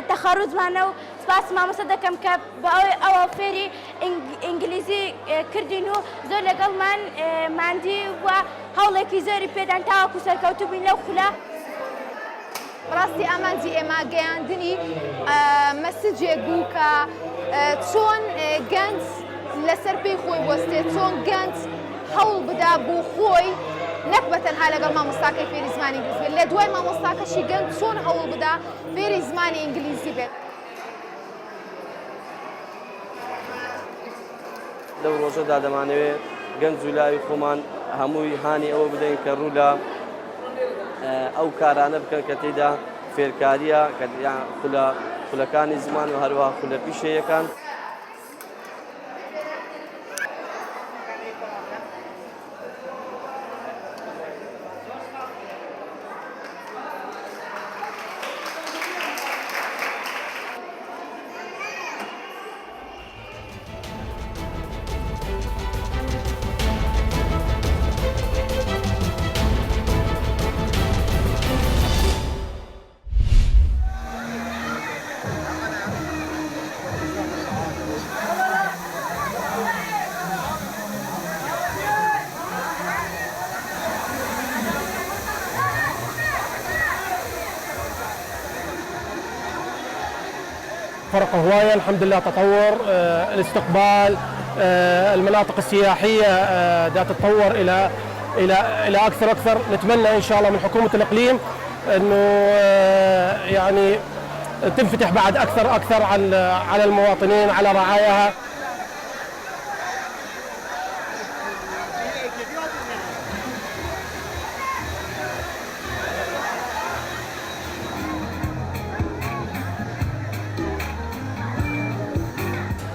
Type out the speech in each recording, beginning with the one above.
تەخەڕوجمانە و سپاس مامۆستا دەکەم کە بەوەی ئەوە فێری ئینگلیزی کردین و زۆر لەگەڵمان ماندی وە هەوڵێکی زۆری پێدان تاوەکو سەرکەوتوو بووین لەو خولە. ڕاستی ئامانجی ئێمە گەیاندنی مەسجێک بوو کە چۆن گەنج لەسەر پێی خۆی وەستێت، چۆن گەنج هەوڵ بدا بۆ خۆی نەک بە تەنها لەگەڵ مامۆستاکەی فێری زمانی ئینگلیزی بێت، لە دوای مامۆستاکەشی گەنج چۆن هەوڵ بدا فێری زمانی ئینگلیزی بێت. لەو ڕۆژەدا دەمانەوێت گەنج و لاوی خۆمان هەمووی هانی ئەوە بدەین کە ڕوو لە ئەو کارانە بکەن کە تێیدا فێرکاریە خولەکانی زمان و هەروەها خولە پیشەیەکان. فرق هواية الحمد لله، تطور الاستقبال، المناطق السياحية دا تتطور إلى أكثر. نتمنى إن شاء الله من حكومة الإقليم أنه يعني تنفتح بعد أكثر على المواطنين، على رعاياها.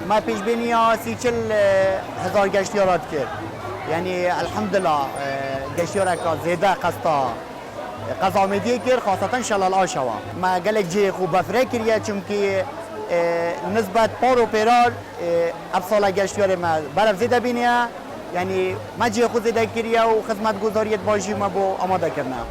ما پیش بینی 30,000 گشتیارات کرد، یعنی الحمدلله گشتیارک زیاده قصدا قضامدی کرد، خاصتا شلال آشوا ما گلک جی خوب بفره کریه، چونکی نسبت پار و پیرار افسال گشتیار ما برف زیاده بینیه، یعنی ما جی خود زیاده کریه و خدمت گذاریت باشی ما بو آماده کرنه.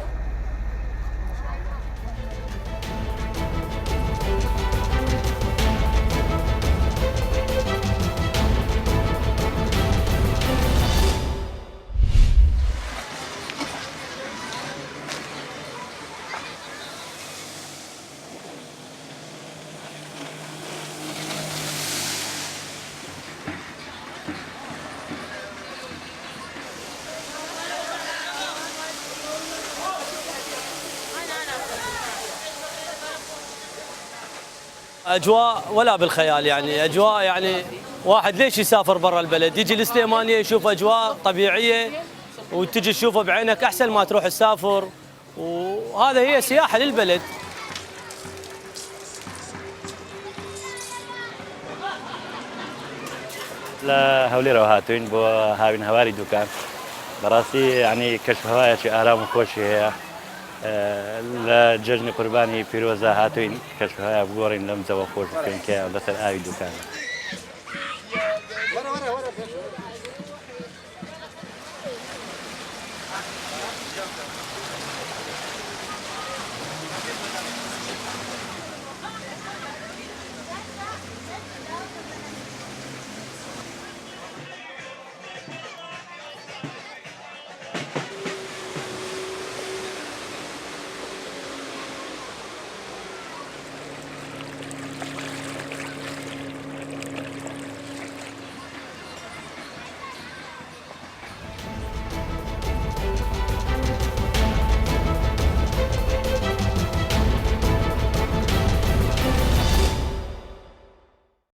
أجواء ولا بالخيال، يعني أجواء يعني واحد ليش يسافر برا البلد؟ يجي السليمانية يشوف أجواء طبيعية وتجي تشوفها بعينك أحسن ما تروح تسافر، وهذا هي سياحة للبلد. لا هولي روهاتين بو هاوين هواري دوكان براسي يعني كشف هواية شي آرام وخوشي هي لججن قرباني فيروزا هاتوين كشف هواية بقورين لمزة وخوش فين كيا لسر آوي دوكان.